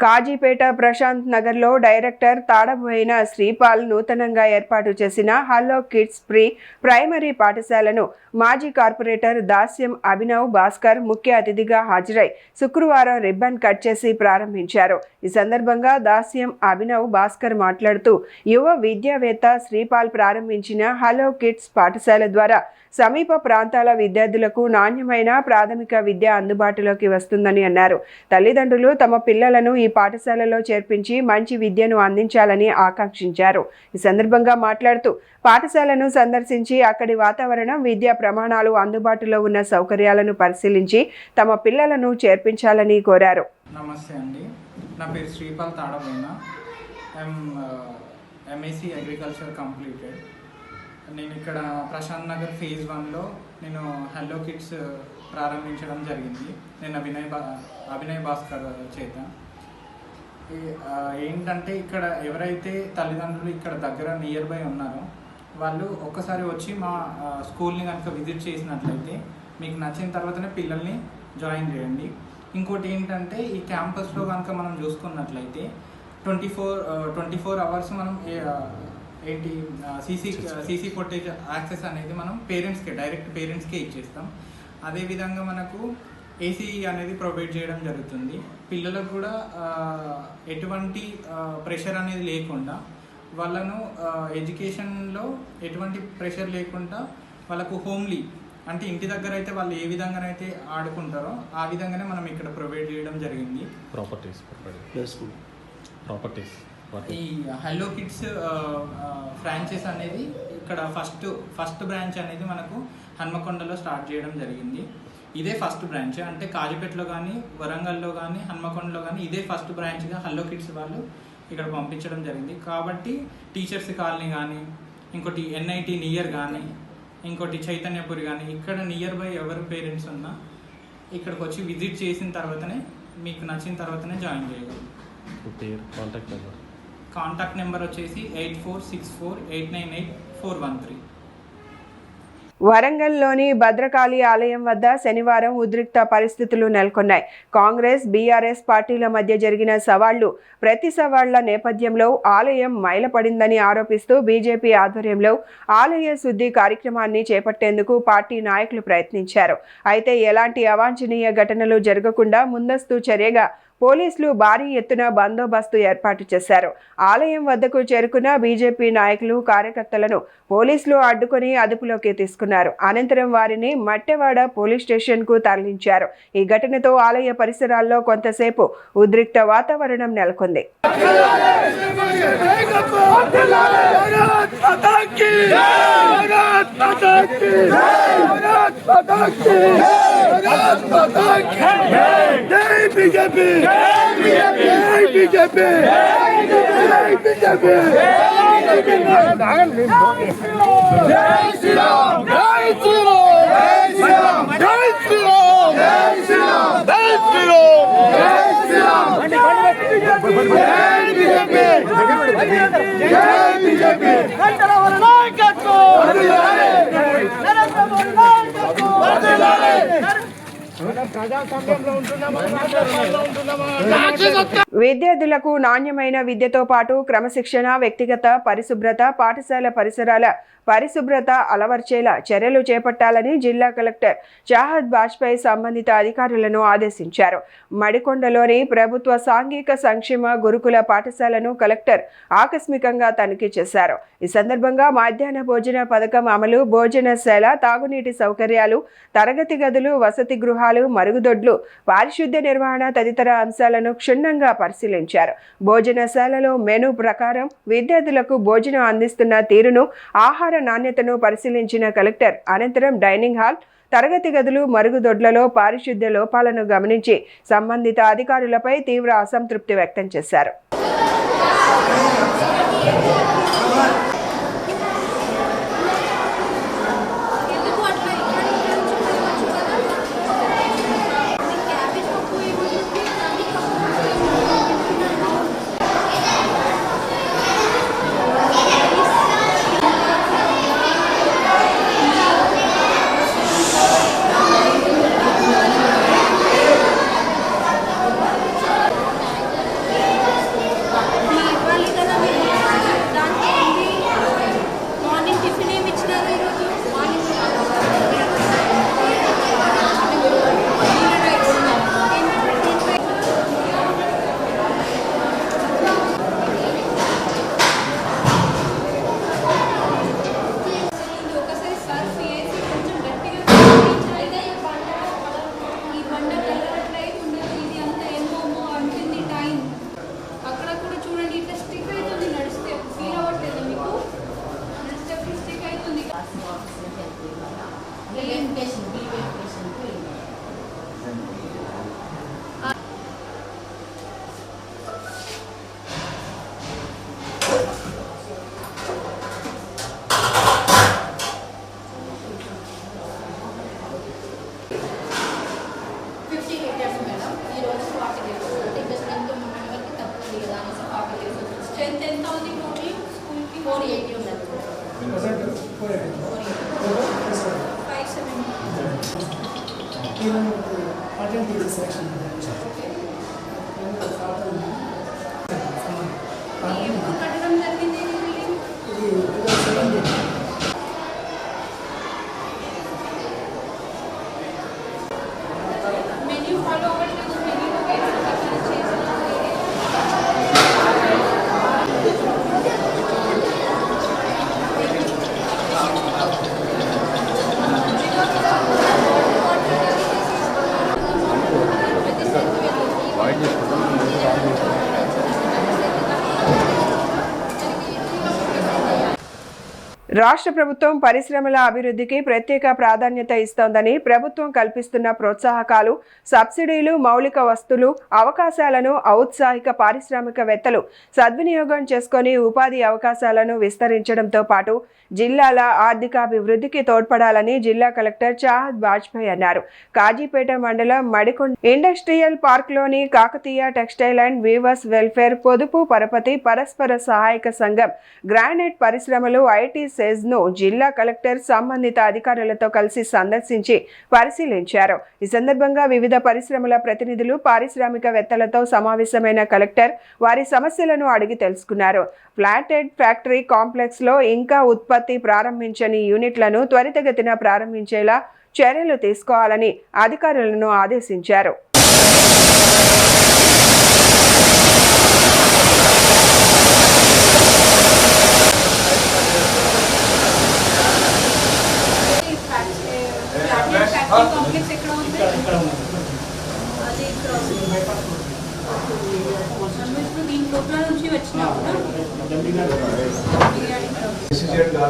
కాజీపేట ప్రశాంత్ నగర్లో డైరెక్టర్ తాడబోయిన శ్రీపాల్ నూతనంగా ఏర్పాటు చేసిన హలో కిడ్స్ ప్రీ ప్రైమరీ పాఠశాలను మాజీ కార్పొరేటర్ దాస్యం అభినవ్ భాస్కర్ ముఖ్య అతిథిగా హాజరై శుక్రవారం రిబ్బన్ కట్ చేసి ప్రారంభించారు. ఈ సందర్భంగా దాస్యం అభినవ్ భాస్కర్ మాట్లాడుతూ యువ విద్యావేత్త శ్రీపాల్ ప్రారంభించిన హలో కిడ్స్ పాఠశాల ద్వారా సమీప ప్రాంతాల విద్యార్థులకు నాణ్యమైన ప్రాథమిక విద్య అందుబాటులోకి వస్తుందని అన్నారు. తల్లిదండ్రులు తమ పిల్లలను ఈ పాఠశాలలో చేర్పించి మంచి విద్యను అందించాలని ఆకాంక్షించారు. ఈ సందర్భంగా మాట్లాడుతూ పాఠశాలను సందర్శించి అక్కడి వాతావరణం, విద్యా ప్రమాణాలు, అందుబాటులో ఉన్న సౌకర్యాలను పరిశీలించి తమ పిల్లలను చేర్పించాలని కోరారు. నమస్తే అండి, నా పేరు Sripal Tadaboina. MSc agriculture completed. నేను ఇక్కడ ప్రశాంత్ నగర్ ఫేజ్ 1లో నేను హలో కిడ్స్ ప్రారంభించడం జరిగింది. నేను అభినయ్ భాస్కర్ చేత. ఏంటంటే ఇక్కడ ఎవరైతే తల్లిదండ్రులు ఇక్కడ దగ్గర నియర్ బై ఉన్నారో వాళ్ళు ఒక్కసారి వచ్చి మా స్కూల్ని కనుక విజిట్ చేసినట్లయితే మీకు నచ్చిన తర్వాతనే పిల్లల్ని జాయిన్ చేయండి. ఇంకోటి ఏంటంటే ఈ క్యాంపస్లో కనుక మనం చూసుకున్నట్లయితే 24 అవర్స్ మనం సీసీ ఫుటేజ్ యాక్సెస్ అనేది మనం డైరెక్ట్ పేరెంట్స్కే ఇచ్చేస్తాం. అదేవిధంగా మనకు ఏసీ అనేది ప్రొవైడ్ చేయడం జరుగుతుంది. పిల్లలకు కూడా ఎటువంటి ప్రెషర్ అనేది లేకుండా వాళ్ళను ఎడ్యుకేషన్లో ఎటువంటి ప్రెషర్ లేకుండా వాళ్ళకు హోమ్లీ అంటే ఇంటి దగ్గర అయితే వాళ్ళు ఏ విధంగానైతే ఆడుకుంటారో ఆ విధంగానే మనం ఇక్కడ ప్రొవైడ్ చేయడం జరిగింది. ప్రాపర్టీస్ ఈ హలో కిడ్స్ ఫ్రాంచైజ్ అనేది ఇక్కడ ఫస్ట్ బ్రాంచ్ అనేది మనకు హన్మకొండలో స్టార్ట్ చేయడం జరిగింది. ఇదే ఫస్ట్ బ్రాంచ్. అంటే కాజీపేటలో కానీ, వరంగల్లో కానీ, హన్మకొండలో కానీ ఇదే ఫస్ట్ బ్రాంచ్గా హలో కిడ్స్ వాళ్ళు ఇక్కడ పంపించడం జరిగింది. కాబట్టి టీచర్స్ కాలనీ కానీ, ఇంకోటి ఎన్ఐటి నియర్ కానీ, ఇంకోటి చైతన్యపురి కానీ ఇక్కడ నియర్ బై ఎవరు పేరెంట్స్ ఉన్నా ఇక్కడికి వచ్చి విజిట్ చేసిన తర్వాతనే మీకు నచ్చిన తర్వాతనే జాయిన్ చేయగలరు. కాంటాక్ట్ నెంబర్ వచ్చేసి 8464898413. వరంగల్లోని భద్రకాళి ఆలయం వద్ద శనివారం ఉద్రిక్త పరిస్థితులు నెలకొన్నాయి. కాంగ్రెస్, బీఆర్ఎస్ పార్టీల మధ్య జరిగిన ప్రతి సవాళ్ల నేపథ్యంలో ఆలయం మైలపడిందని ఆరోపిస్తూ బీజేపీ ఆధ్వర్యంలో ఆలయ శుద్ధి కార్యక్రమాన్ని చేపట్టేందుకు పార్టీ నాయకులు ప్రయత్నించారు. అయితే ఎలాంటి అవాంఛనీయ ఘటనలు జరగకుండా ముందస్తు చర్యగా పోలీసులు భారీ ఎత్తున బందోబస్తు ఏర్పాటు చేశారు. ఆలయం వద్దకు చేరుకున్న బీజేపీ నాయకులు, కార్యకర్తలను పోలీసులు అడ్డుకొని అదుపులోకి తీసుకున్నారు. అనంతరం వారిని మట్టెవాడ పోలీస్ స్టేషన్కు తరలించారు. ఈ ఘటనతో ఆలయ పరిసరాల్లో కొంతసేపు ఉద్రిక్త వాతావరణం నెలకొంది. విద్యార్థులకు నాణ్యమైన విద్యతో పాటు క్రమశిక్షణ, వ్యక్తిగత పరిశుభ్రత, పాఠశాల పరిసరాల పరిశుభ్రత అలవర్చేలా చర్యలు చేపట్టాలని జిల్లా కలెక్టర్ చాహద్ బాజ్పేయి సంబంధిత అధికారులను ఆదేశించారు. మడికొండలోని ప్రభుత్వ సాంఘిక సంక్షేమ గురుకుల పాఠశాలను కలెక్టర్ ఆకస్మికంగా తనిఖీ చేశారు. ఈ సందర్భంగా మధ్యాహ్న భోజన పథకం అమలు, భోజనశాల, తాగునీటి సౌకర్యాలు, తరగతి గదులు, వసతి గృహాలు, మరుగుదొడ్లు, పారిశుద్ధ్య నిర్వహణ తదితర అంశాలను క్షుణ్ణంగా పరిశీలించారు. భోజనశాలలో మెనూ ప్రకారం విద్యార్థులకు భోజనం అందిస్తున్న తీరును, ఆహార నాణ్యతను పరిశీలించిన కలెక్టర్ అనంతరం డైనింగ్ హాల్, తరగతి గదులు, మరుగుదొడ్లలో పారిశుద్ధ్య లోపాలను గమనించి సంబంధిత అధికారులపై తీవ్ర అసంతృప్తి వ్యక్తం చేశారు. స్ట్రెంత్ ఎంత ఉంది టోటల్ స్కూల్కి 480 ఉన్నది 570 ఎప్పుడు కట్టడం జరిగింది మెన్యూ ఫాలో అవ్వట్లేదు మెన్యూ రాష్ట్ర ప్రభుత్వం పరిశ్రమల అభివృద్ధికి ప్రత్యేక ప్రాధాన్యత ఇస్తోందని ప్రభుత్వం కల్పిస్తున్న ప్రోత్సాహకాలు, సబ్సిడీలు, మౌలిక వస్తువులు, అవకాశాలను ఔత్సాహిక పారిశ్రామికవేత్తలు సద్వినియోగం చేసుకొని ఉపాధి అవకాశాలను విస్తరించడంతో పాటు జిల్లాల ఆర్థికాభివృద్ధికి తోడ్పడాలని జిల్లా కలెక్టర్ చాహద్ వాజ్పేయి అన్నారు. కాజీపేట మండలం మడికొండ ఇండస్ట్రియల్ పార్క్లోని Kakatiya textile and weavers welfare పొదుపు పరపతి పరస్పర సహాయక సంఘం గ్రానైట్ పరిశ్రమలు ఐటీ సెజ్ను జిల్లా కలెక్టర్ సంబంధిత అధికారులతో కలిసి సందర్శించి పరిశీలించారు. ఈ సందర్భంగా వివిధ పరిశ్రమల ప్రతినిధులు, పారిశ్రామికవేత్తలతో సమావేశమైన కలెక్టర్ వారి సమస్యలను అడిగి తెలుసుకున్నారు. ఫ్లాటెడ్ ఫ్యాక్టరీ కాంప్లెక్స్ లో ఇంకా ఉత్పత్తి ప్రారంభించని యూనిట్లను త్వరితగతిన ప్రారంభించేలా చర్యలు తీసుకోవాలని అధికారులను ఆదేశించారు.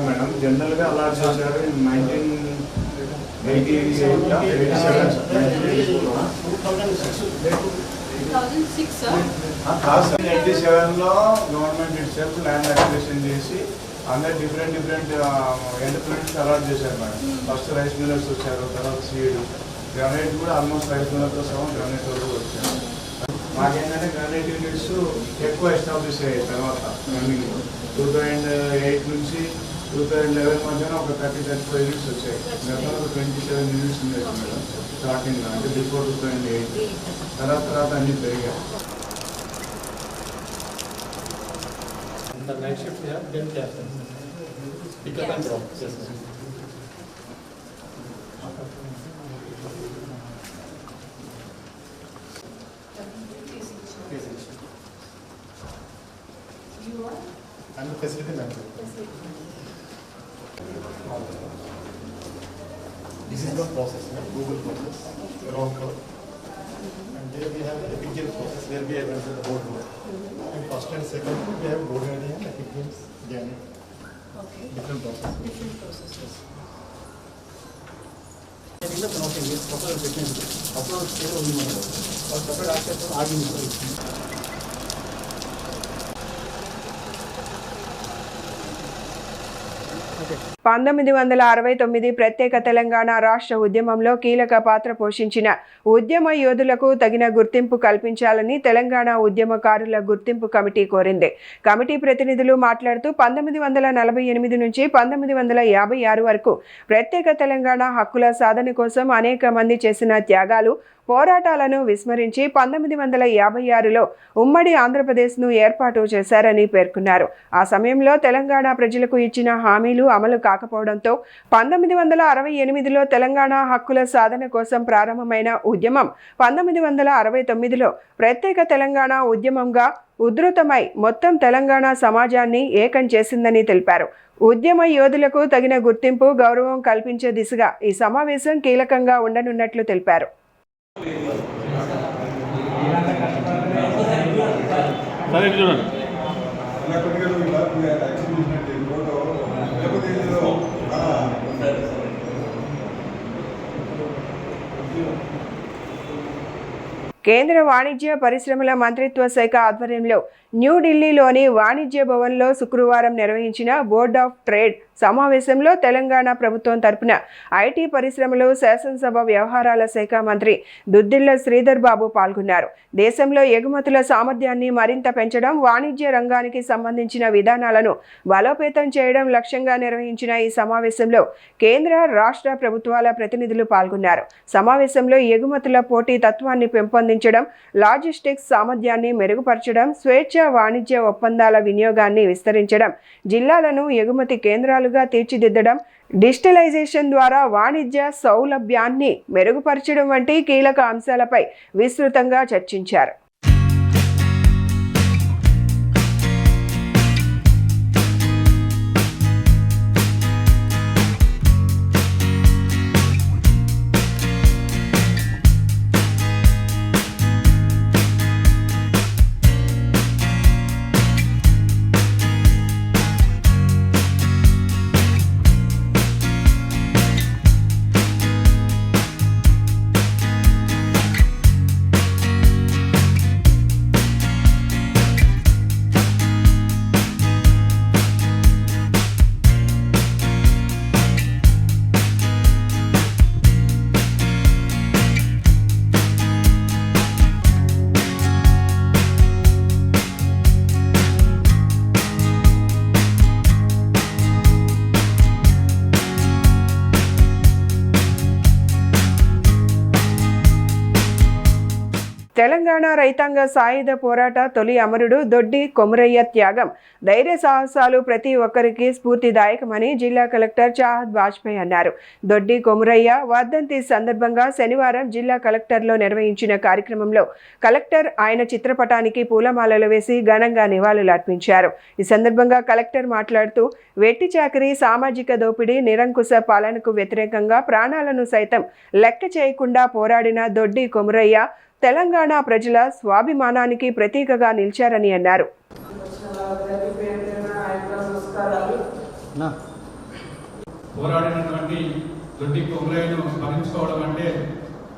మేడం జనరల్ గా అలా చేశారు 1987 లో government it self land acquisition చేసి అందరు డిఫరెంట్ ఎంటర్ప్రైజెస్ అలాట్ చేశారు మేడం. ఫస్ట్ రైస్ మిల్లర్స్ వచ్చారు, తర్వాత సీడ్ గ్రానైట్ కూడా ఆల్మోస్ట్ రైస్ మిల్లర్తో సహా గ్రానైట్ వరకు వచ్చారు. మాకేంటంటే గ్రానైట్ యూనిట్స్ ఎక్కువ ఎస్టాబ్లిష్ అయ్యాయి. తర్వాత 2008 నుంచి 2011 మధ్యన ఒక 30-35 యూనిట్స్ వచ్చాయి. గతంలో 27 యూనిట్స్ ఉండేది మేడం స్టార్టింగ్, అంటే బిఫోర్ 2008. తర్వాత అన్ని పెరిగాయి. నైట్ షిఫ్ట్ చేస్తాను పికప్ అండ్ డ్రాప్ చేస్తాను. I'm the facility manager. This is the process, Google process, round clock. And there we have the efficient process where we have entered the board room. And first and second we have board area and efficient again. Okay. Different process. Different processes. In the process, yes, proper efficient. Upload sale only one. Or separate after argument. 1969 ప్రత్యేక తెలంగాణ రాష్ట్ర ఉద్యమంలో కీలక పాత్ర పోషించిన ఉద్యమ యోధులకు తగిన గుర్తింపు కల్పించాలని తెలంగాణ ఉద్యమకారుల గుర్తింపు కమిటీ కోరింది. కమిటీ ప్రతినిధులు మాట్లాడుతూ 1948 నుంచి 1956 వరకు ప్రత్యేక తెలంగాణ హక్కుల సాధన కోసం అనేక మంది చేసిన త్యాగాలు, పోరాటాలను విస్మరించి 1956లో ఉమ్మడి ఆంధ్రప్రదేశ్ను ఏర్పాటు చేశారని పేర్కొన్నారు. ఆ సమయంలో తెలంగాణ ప్రజలకు ఇచ్చిన హామీలు అమలు కాకపోవడంతో 1968లో తెలంగాణ హక్కుల సాధన కోసం ప్రారంభమైన ఉద్యమం 1969లో ప్రత్యేక తెలంగాణ ఉద్యమంగా ఉధృతమై మొత్తం తెలంగాణ సమాజాన్ని ఏకం చేసిందని తెలిపారు. ఉద్యమ యోధులకు తగిన గుర్తింపు, గౌరవం కల్పించే దిశగా ఈ సమావేశం కీలకంగా ఉండనున్నట్లు తెలిపారు. కేంద్ర వాణిజ్య పరిశ్రమల మంత్రిత్వ శాఖ ఆధ్వర్యంలో న్యూఢిల్లీలోని వాణిజ్య భవన్లో శుక్రవారం నిర్వహించిన బోర్డ్ ఆఫ్ ట్రేడ్ సమావేశంలో తెలంగాణ ప్రభుత్వం తరపున ఐటీ పరిశ్రమలు శాసనసభ వ్యవహారాల శాఖ మంత్రి దుద్దిళ్ల శ్రీధర్ బాబు పాల్గొన్నారు. దేశంలో ఎగుమతుల సామర్థ్యాన్ని మరింత పెంచడం, వాణిజ్య రంగానికి సంబంధించిన విధానాలను బలోపేతం చేయడం లక్ష్యంగా నిర్వహించిన ఈ సమావేశంలో కేంద్ర, రాష్ట్ర ప్రభుత్వాల ప్రతినిధులు పాల్గొన్నారు. సమావేశంలో ఎగుమతుల పోటీ తత్వాన్ని పెంపొందించడం, లాజిస్టిక్స్ సామర్థ్యాన్ని మెరుగుపరచడం, స్వేచ్ఛ వాణిజ్య ఒప్పందాల వినియోగాన్ని విస్తరించడం, జిల్లాలను ఎగుమతి కేంద్రాలుగా తీర్చిదిద్దడం, డిజిటలైజేషన్ ద్వారా వాణిజ్య సౌలభ్యాన్ని మెరుగుపరచడం వంటి కీలక అంశాలపై విస్తృతంగా చర్చించారు. తెలంగాణ రైతాంగ సాయుధ పోరాట తొలి అమరుడు దొడ్డి కొమురయ్య త్యాగం, ధైర్య సాహసాలు ప్రతి ఒక్కరికి స్ఫూర్తిదాయకమని జిల్లా కలెక్టర్ చాహద్ వాజ్పేయి అన్నారు. దొడ్డి కొమురయ్య వర్ధంతి సందర్భంగా శనివారం జిల్లా కలెక్టర్లో నిర్వహించిన కార్యక్రమంలో కలెక్టర్ ఆయన చిత్రపటానికి పూలమాలలు వేసి ఘనంగా నివాళులు అర్పించారు. ఈ సందర్భంగా కలెక్టర్ మాట్లాడుతూ వెట్టి చాకరీ, సామాజిక దోపిడీ, నిరంకుశ పాలనకు వ్యతిరేకంగా ప్రాణాలను సైతం లెక్క చేయకుండా పోరాడిన దొడ్డి కొమురయ్య తెలంగాణ ప్రజల స్వాభిమానానికి ప్రతీకగా నిలిచారని అన్నారు. పోరాడినటువంటి దొడ్డి కొమురయ్యను స్మరించుకోవడం అంటే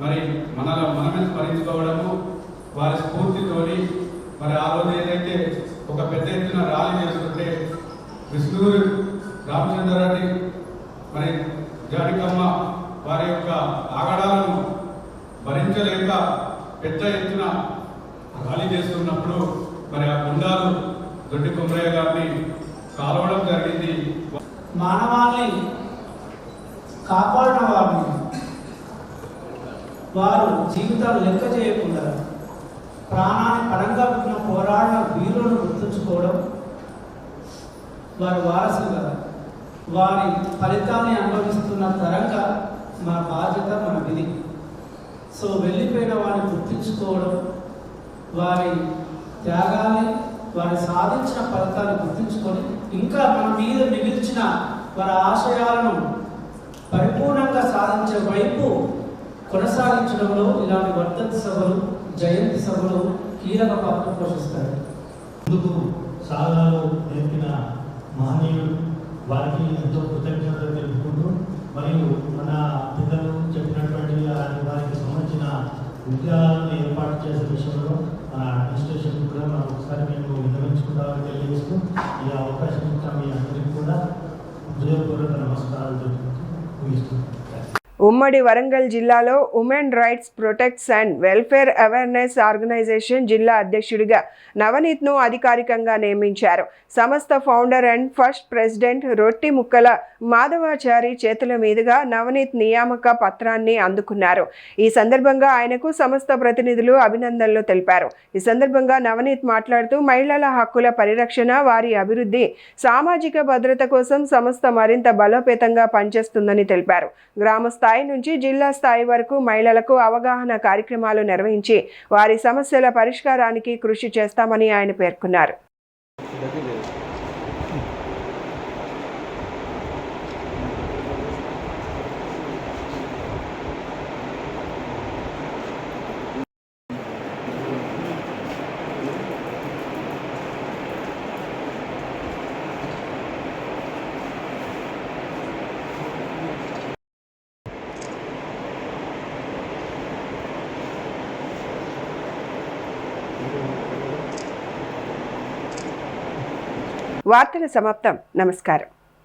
మరి మనమే స్మరించుకోవడము, వారి స్ఫూర్తితోని మరి ఆ రోజు ఏదైతే ఒక పెద్ద ఎత్తున ర్యాలీ చేస్తుంటే విష్ణూరు రామచంద్రారెడ్డి మరి జాడికమ్మ వారి యొక్క ఆగడాలను భరించలేక పెద్ద ఎత్తున ర్యాలీ చేస్తున్నప్పుడు మరి ఆ గుండాలు దొడ్డి కొమురయ్య గారిని కాలవడం జరిగింది. మానవాల్ని కాపాడిన వారిని, వారు జీవితాలు లెక్క చేయకుండా ప్రాణాన్ని పరంగా పెట్టిన పోరాడిన వీరులను గుర్తుంచుకోవడం, వారి వారసులుగా వారి ఫలితాన్ని అనుభవిస్తున్న తరంగా మన బాధ్యత, మన విధి. సో వెళ్ళిపోయిన వారిని గుర్తించుకోవడం, వారి త్యాగాన్ని, వారి సాధించిన ఫలితాన్ని గుర్తించుకొని ఇంకా మన మీద మిగిల్చిన వారి ఆశయాలను పరిపూర్ణంగా సాధించే వైపు కొనసాగించడంలో ఇలాంటి వర్ధంతి సభలు, జయంతి సభలు కీలక పాత్ర పోషిస్తాయి. ముందుకు సాధనలు నేర్పిన మహనీయుడు, వారికి ఎంతో కృతజ్ఞతలు తెలుపుకుంటూ మరియు మన పిల్లలు చెప్పినటువంటి వారికి సంబంధించిన విద్యాలయాలను ఏర్పాటు చేసే విషయంలో మన అడ్మినిస్ట్రేషన్ కూడా మనం ఒకసారి మేము విన్నవించుకుంటామని తెలియజేస్తూ ఈ అవకాశం ఇచ్చిన మీ అందరికీ కూడా హృదయపూర్వక నమస్కారాలు తెలుపుతూ ముగిస్తున్నాం. ఉమ్మడి వరంగల్ జిల్లాలో women rights protects and welfare awareness organisation జిల్లా అధ్యక్షుడిగా నవనీత్ను అధికారికంగా నియమించారు. సంస్థ ఫౌండర్ అండ్ ఫస్ట్ ప్రెసిడెంట్ రొట్టి ముక్కల మాధవాచారి చేతుల మీదుగా నవనీత్ నియామక పత్రాన్ని అందుకున్నారు. ఈ సందర్భంగా ఆయనకు సంస్థ ప్రతినిధులు అభినందనలు తెలిపారు. ఈ సందర్భంగా నవనీత్ మాట్లాడుతూ మహిళల హక్కుల పరిరక్షణ, వారి అభివృద్ధి, సామాజిక భద్రత కోసం సంస్థ మరింత బలోపేతంగా పనిచేస్తుందని తెలిపారు. గ్రామ స్థాయి నుంచి జిల్లా స్థాయి వరకు మహిళలకు అవగాహన కార్యక్రమాలు నిర్వహించి వారి సమస్యల పరిష్కారానికి కృషి చేస్తామని ఆయన పేర్కొన్నారు. వార్తల సమాప్తం. నమస్కారం.